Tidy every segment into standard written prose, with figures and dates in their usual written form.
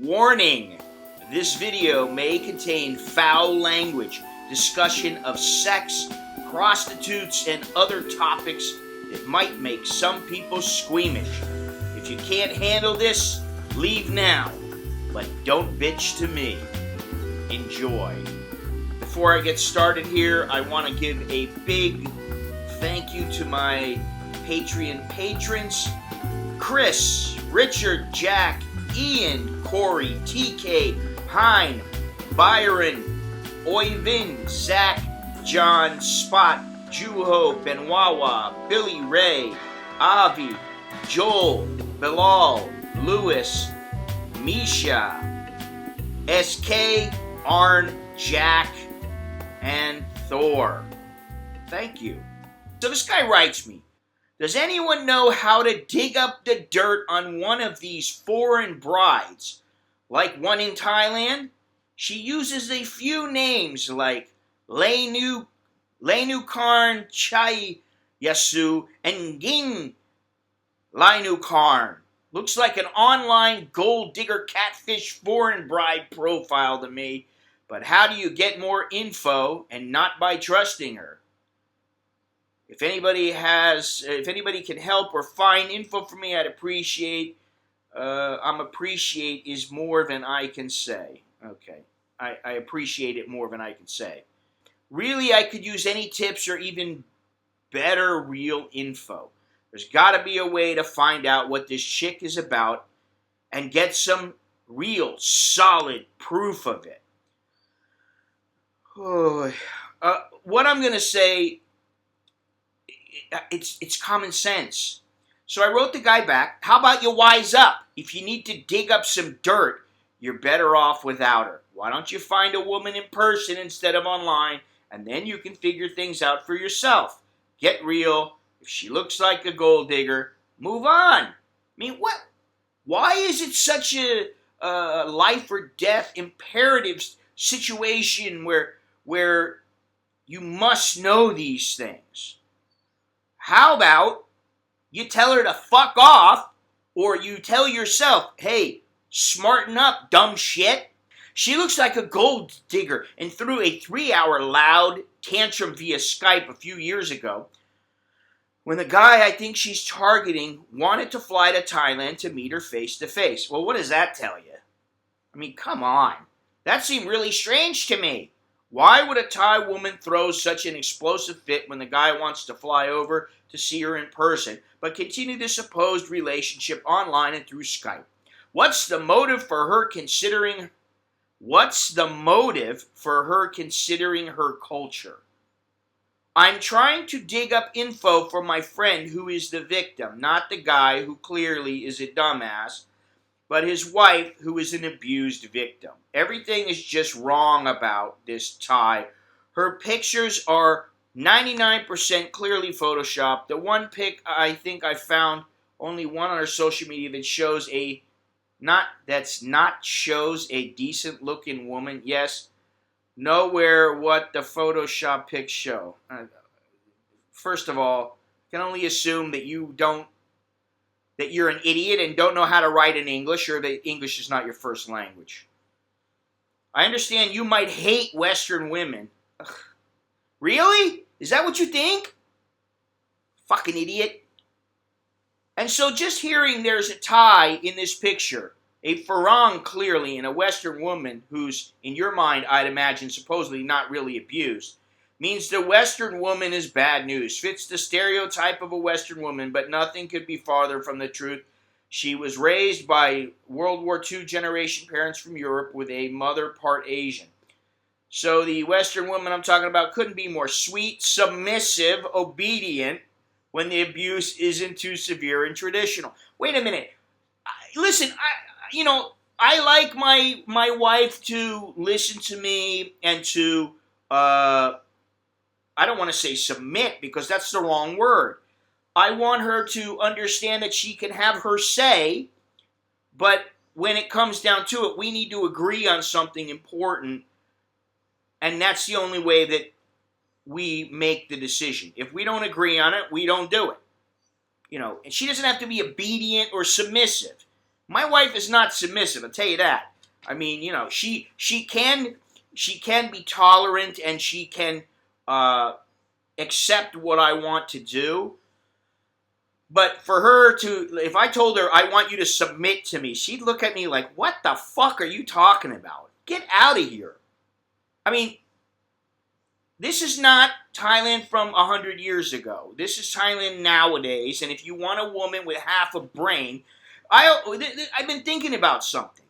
Warning! This video may contain foul language, discussion of sex, prostitutes, and other topics that might make some people squeamish. If you can't handle this, leave now. But don't bitch to me. Enjoy. Before I get started here, I want to give a big thank you to my Patreon patrons. Chris, Richard, Jack, Ian, Corey, TK, Hein, Byron, Oyvind, Zach, John, Spot, Juho, Benwawa, Billy Ray, Avi, Joel, Bilal, Lewis, Misha, SK, Arn, Jack, and Thor. Thank you. So this guy writes me, does anyone know how to dig up the dirt on one of these foreign brides? Like one in Thailand? She uses a few names like Lenu Karn Chai Yasu and Ging Lainu Karn. Looks like an online gold digger catfish foreign bride profile to me. But how do you get more info and not by trusting her? If anybody can help or find info for me, I'd appreciate. Appreciate is more than I can say. Okay, I appreciate it more than I can say. Really, I could use any tips or even better real info. There's got to be a way to find out what this chick is about and get some real, solid proof of it. Oh, what I'm going to say, it's common sense. So I wrote the guy back, how about you wise up? If you need to dig up some dirt, you're better off without her. Why don't you find a woman in person instead of online, and then you can figure things out for yourself. Get real. If she looks like a gold digger, move on. I mean, what? Why is it such a life or death imperative situation where you must know these things? How about you tell her to fuck off, or you tell yourself, hey, smarten up, dumb shit. She looks like a gold digger and threw a 3-hour loud tantrum via Skype a few years ago when the guy I think she's targeting wanted to fly to Thailand to meet her face to face. Well, what does that tell you? I mean, come on. That seemed really strange to me. Why would a Thai woman throw such an explosive fit when the guy wants to fly over to see her in person, but continue this supposed relationship online and through Skype? What's the motive for her considering her culture? I'm trying to dig up info for my friend who is the victim, not the guy who clearly is a dumbass, but his wife who is an abused victim. Everything is just wrong about this Thai. Her pictures are 99% clearly photoshopped. The one pic I think I found, only one on her social media that shows a decent looking woman. Yes, nowhere what the Photoshop pics show. First of all, I can only assume that that you're an idiot and don't know how to write in English, or that English is not your first language. I understand you might hate Western women. Ugh. Really? Is that what you think? Fucking idiot. And so just hearing there's a Thai in this picture, a Farang clearly, and a Western woman who's, in your mind, I'd imagine, supposedly not really abused, means the Western woman is bad news. Fits the stereotype of a Western woman, but nothing could be farther from the truth. She was raised by World War II generation parents from Europe with a mother part Asian. So the Western woman I'm talking about couldn't be more sweet, submissive, obedient when the abuse isn't too severe and traditional. Wait a minute. Listen, I like my wife to listen to me and to, I don't want to say submit because that's the wrong word. I want her to understand that she can have her say, but when it comes down to it, we need to agree on something important, and that's the only way that we make the decision. If we don't agree on it, we don't do it. And she doesn't have to be obedient or submissive. My wife is not submissive, I'll tell you that. I mean, you know, she can be tolerant and she can accept what I want to do. But for her to, if I told her, I want you to submit to me, she'd look at me like, what the fuck are you talking about? Get out of here. I mean, this is not Thailand from 100 years ago. This is Thailand nowadays, and if you want a woman with half a brain, I've been thinking about something.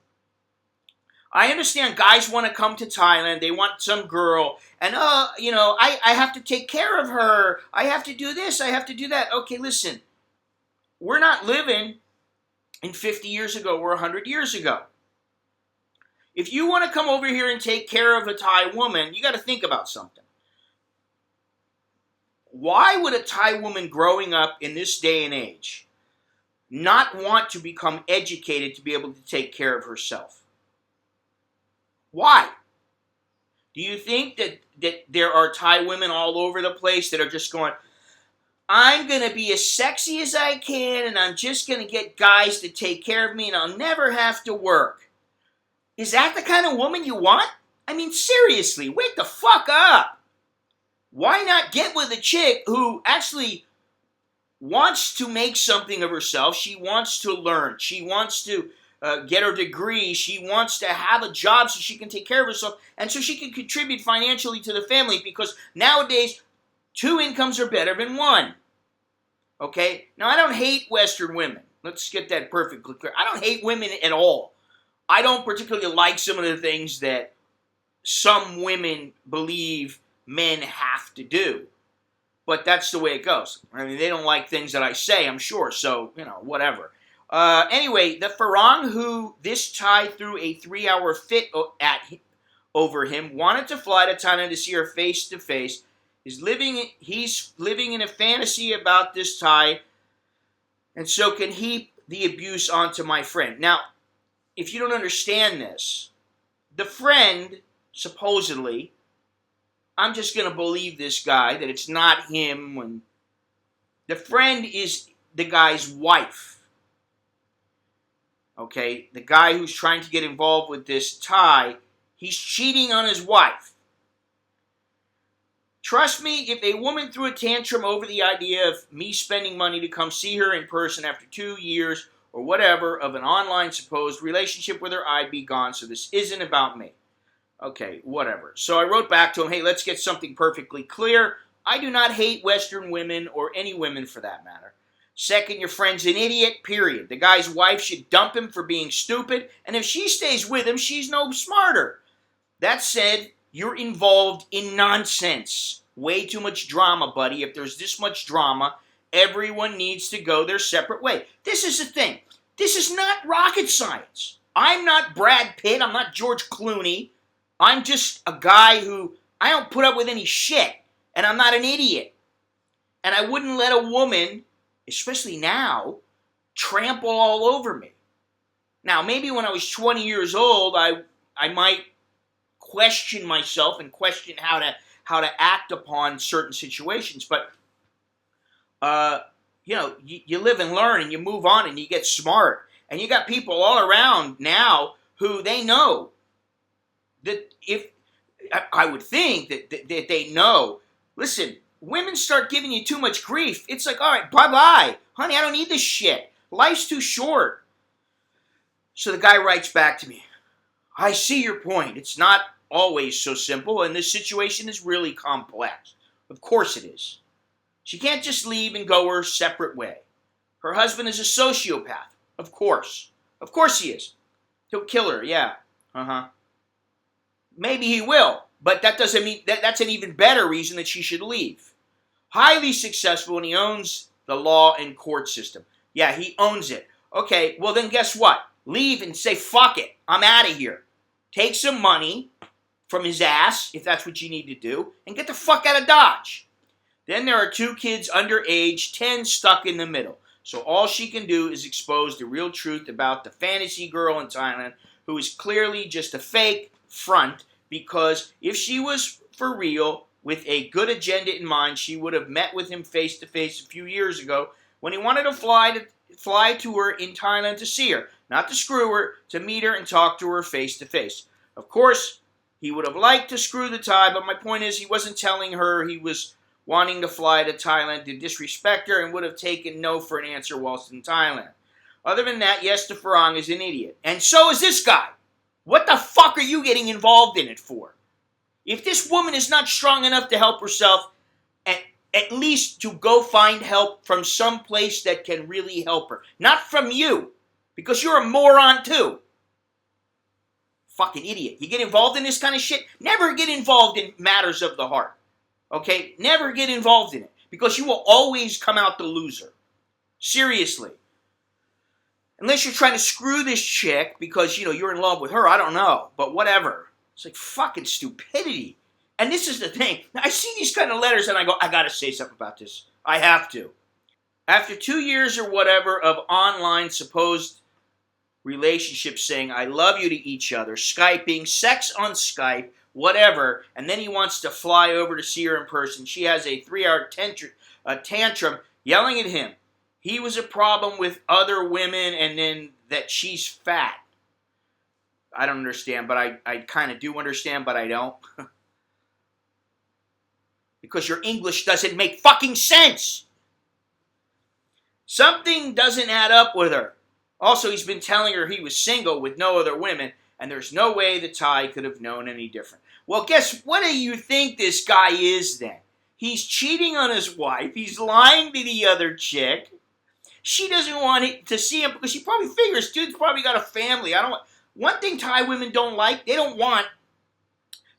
I understand guys want to come to Thailand, they want some girl, and you know, I have to take care of her, I have to do this, I have to do that. Okay, listen, we're not living in 50 years ago or 100 years ago. If you want to come over here and take care of a Thai woman, you got to think about something. Why would a Thai woman growing up in this day and age not want to become educated to be able to take care of herself? Why? Do you think that there are Thai women all over the place that are just going, I'm going to be as sexy as I can and I'm just going to get guys to take care of me and I'll never have to work? Is that the kind of woman you want? I mean, seriously, wake the fuck up. Why not get with a chick who actually wants to make something of herself? She wants to learn. She wants to get her degree. She wants to have a job so she can take care of herself and so she can contribute financially to the family, because nowadays 2 incomes are better than 1. Okay? Now, I don't hate Western women. Let's get that perfectly clear. I don't hate women at all. I don't particularly like some of the things that some women believe men have to do. But that's the way it goes. I mean, they don't like things that I say, I'm sure. So, you know, whatever. Anyway, the Farang who this Thai threw a 3-hour fit over him, wanted to fly to Thailand to see her face to face. He's living in a fantasy about this Thai, and so can heap the abuse onto my friend. Now, if you don't understand this, the friend, supposedly, I'm just going to believe this guy, that it's not him. When the friend is the guy's wife. Okay? The guy who's trying to get involved with this Thai, he's cheating on his wife. Trust me, if a woman threw a tantrum over the idea of me spending money to come see her in person after 2 years or whatever of an online supposed relationship with her, I'd be gone. So this isn't about me. Okay, whatever. So I wrote back to him, hey, let's get something perfectly clear. I do not hate Western women or any women for that matter. Second, your friend's an idiot, period. The guy's wife should dump him for being stupid, and if she stays with him, she's no smarter. That said, you're involved in nonsense. Way too much drama, buddy. If there's this much drama, everyone needs to go their separate way. This is the thing. This is not rocket science. I'm not Brad Pitt. I'm not George Clooney. I'm just a guy who, I don't put up with any shit. And I'm not an idiot. And I wouldn't let a woman, especially now, trample all over me. Now, maybe when I was 20 years old, I might question myself and question how to act upon certain situations. But, you know, you live and learn and you move on and you get smart. And you got people all around now who they know that if, I would think that they know, listen, women start giving you too much grief. It's like, all right, bye-bye. Honey, I don't need this shit. Life's too short. So the guy writes back to me, I see your point. It's not always so simple, and this situation is really complex. Of course it is. She can't just leave and go her separate way. Her husband is a sociopath. Of course. Of course he is. He'll kill her, yeah. Maybe he will, but that doesn't mean that's an even better reason that she should leave. Highly successful, and he owns the law and court system. Yeah, he owns it. Okay, well then guess what? Leave and say, fuck it, I'm out of here. Take some money from his ass, if that's what you need to do, and get the fuck out of Dodge. Then there are 2 kids under age 10 stuck in the middle. So all she can do is expose the real truth about the fantasy girl in Thailand, who is clearly just a fake front, because if she was for real, with a good agenda in mind, she would have met with him face to face a few years ago when he wanted to fly to her in Thailand to see her. not to screw her, to meet her and talk to her face to face. Of course, he would have liked to screw the Thai, but my point is he wasn't telling her he was wanting to fly to Thailand to disrespect her and would have taken no for an answer whilst in Thailand. Other than that, yes, the Farang is an idiot. And so is this guy. What the fuck are you getting involved in it for? If this woman is not strong enough to help herself, at least to go find help from some place that can really help her. Not from you, because you're a moron too. Fucking idiot. You get involved in this kind of shit? Never get involved in matters of the heart. Okay? Never get involved in it, because you will always come out the loser. Seriously. Unless you're trying to screw this chick because, you're in love with her. I don't know. But whatever. It's like fucking stupidity. And this is the thing. Now, I see these kind of letters and I go, I got to say something about this. I have to. After 2 years or whatever of online supposed relationships saying, I love you to each other, Skyping, sex on Skype, whatever, and then he wants to fly over to see her in person. She has a 3-hour tantrum yelling at him. He was a problem with other women and then that she's fat. I don't understand, but I kind of do understand, but I don't. Because your English doesn't make fucking sense. Something doesn't add up with her. Also, he's been telling her he was single with no other women, and there's no way the Thai could have known any different. Well, guess what do you think this guy is then? He's cheating on his wife. He's lying to the other chick. She doesn't want to see him because she probably figures, dude's probably got a family. One thing Thai women don't like, they don't want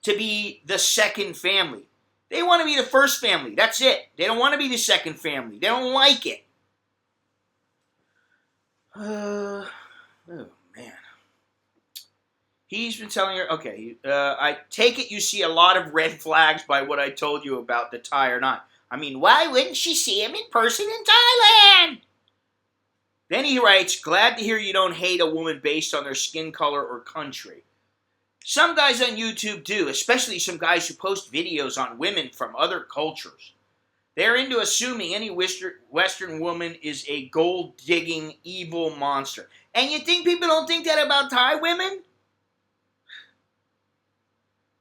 to be the second family. They want to be the first family. That's it. They don't want to be the second family. They don't like it. Oh, man. He's been telling her, okay, I take it you see a lot of red flags by what I told you about the Thai or not. I mean, why wouldn't she see him in person in Thailand? Then he writes, glad to hear you don't hate a woman based on their skin color or country. Some guys on YouTube do, especially some guys who post videos on women from other cultures. They're into assuming any Western woman is a gold-digging, evil monster. And you think people don't think that about Thai women?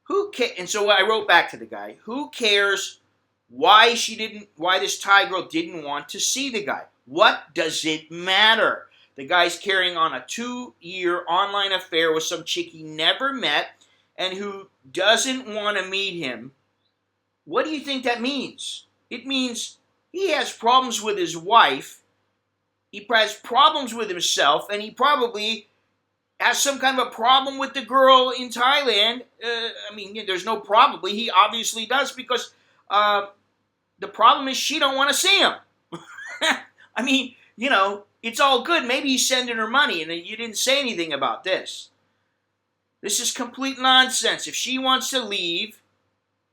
Who cares? And so I wrote back to the guy, who cares why this Thai girl didn't want to see the guy? What does it matter? The guy's carrying on a 2-year online affair with some chick he never met and who doesn't want to meet him. What do you think that means? It means he has problems with his wife, he has problems with himself, and he probably has some kind of a problem with the girl in Thailand. There's no probably. He obviously does because the problem is she don't want to see him. It's all good. Maybe he's sending her money and you didn't say anything about this. This is complete nonsense. If she wants to leave,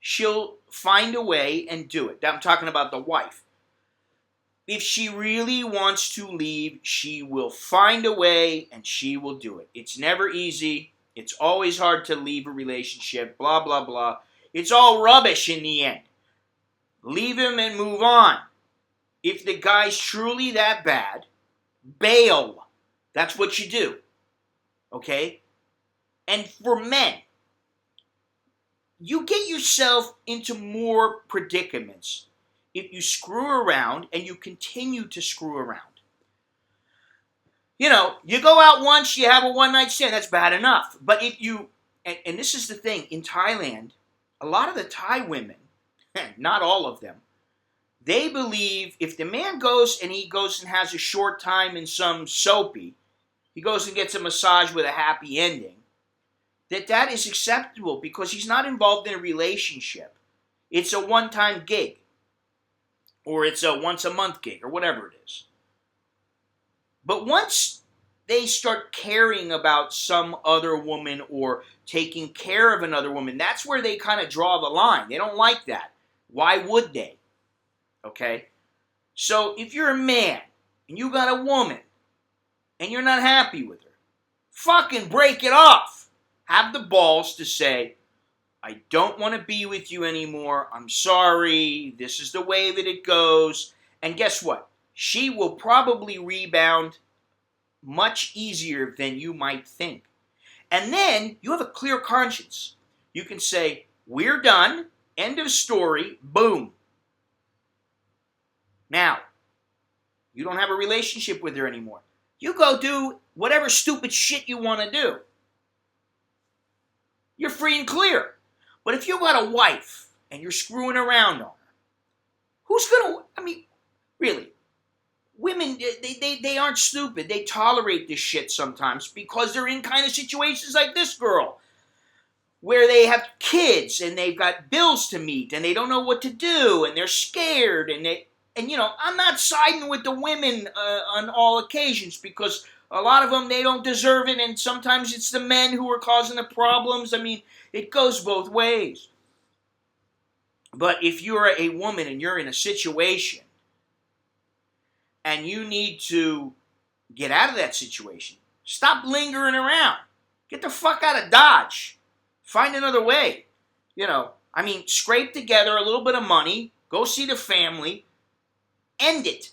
she'll find a way and do it. I'm talking about the wife. If she really wants to leave, she will find a way and she will do it. It's never easy. It's always hard to leave a relationship, blah, blah, blah. It's all rubbish in the end. Leave him and move on. If the guy's truly that bad, bail. That's what you do. Okay? And for men, you get yourself into more predicaments if you screw around and you continue to screw around. You go out once, you have a one-night stand, that's bad enough. But if you, and this is the thing, in Thailand, a lot of the Thai women, not all of them, they believe if the man goes and has a short time in some soapy, he goes and gets a massage with a happy ending, that is acceptable because he's not involved in a relationship. It's a one-time gig. Or it's a once-a-month gig, or whatever it is. But once they start caring about some other woman or taking care of another woman, that's where they kind of draw the line. They don't like that. Why would they? Okay? So if you're a man and you got a woman and you're not happy with her, fucking break it off. Have the balls to say, I don't want to be with you anymore. I'm sorry. This is the way that it goes. And guess what? She will probably rebound much easier than you might think. And then you have a clear conscience. You can say, we're done, end of story, boom. Now, you don't have a relationship with her anymore. You go do whatever stupid shit you want to do. You're free and clear. But if you got a wife and you're screwing around on her, who's going to, I mean, really, women, they aren't stupid. They tolerate this shit sometimes because they're in kind of situations like this girl, where they have kids and they've got bills to meet and they don't know what to do and they're scared and you know, I'm not siding with the women on all occasions because a lot of them, they don't deserve it, and sometimes it's the men who are causing the problems. I mean, it goes both ways. But if you're a woman and you're in a situation and you need to get out of that situation, stop lingering around. Get the fuck out of Dodge. Find another way. You know, I mean, scrape together a little bit of money, go see the family, end it.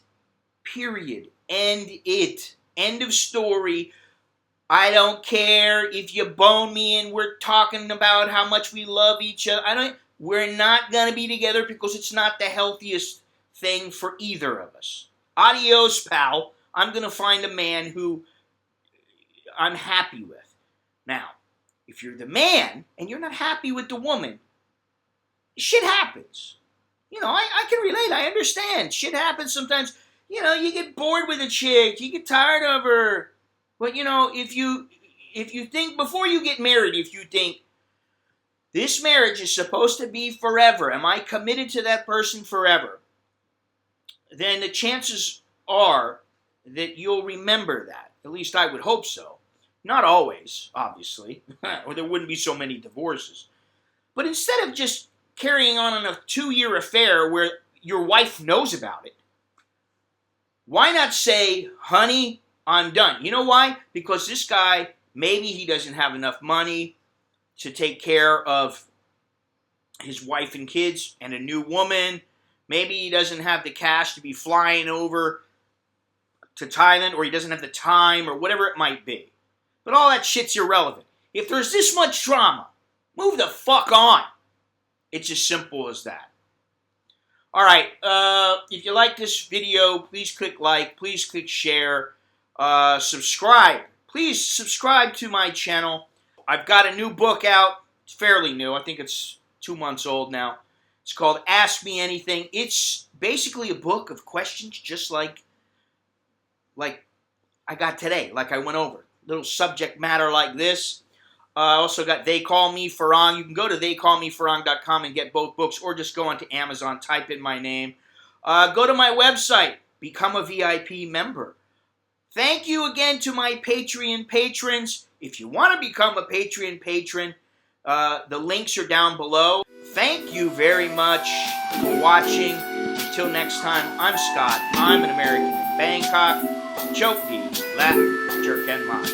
Period. End it. End of story. I don't care if you bone me and we're talking about how much we love each other. We're not going to be together because it's not the healthiest thing for either of us. Adios, pal. I'm going to find a man who I'm happy with. Now, if you're the man and you're not happy with the woman, shit happens. You know, I can relate. I understand. Shit happens sometimes. You know, you get bored with a chick. You get tired of her. But, you know, if you think, before you get married, if you think, this marriage is supposed to be forever, am I committed to that person forever? Then the chances are that you'll remember that. At least I would hope so. Not always, obviously, or there wouldn't be so many divorces. But instead of just carrying on a 2-year affair where your wife knows about it, why not say, honey, I'm done? You know why? Because this guy, maybe he doesn't have enough money to take care of his wife and kids and a new woman. Maybe he doesn't have the cash to be flying over to Thailand, or he doesn't have the time, or whatever it might be. But all that shit's irrelevant. If there's this much drama, move the fuck on. It's as simple as that. All right, if you like this video, please click like, please click share, subscribe. Please subscribe to my channel. I've got a new book out. It's fairly new. I think it's 2 months old now. It's called Ask Me Anything. It's basically a book of questions just like I got today, like I went over. Little subject matter like this. I also got They Call Me Farang. You can go to theycallmefarang.com and get both books, or just go onto Amazon, type in my name. Go to my website, become a VIP member. Thank you again to my Patreon patrons. If you want to become a Patreon patron, the links are down below. Thank you very much for watching. Until next time, I'm Scott. I'm an American in Bangkok. Choke me, laugh, jerk and mind.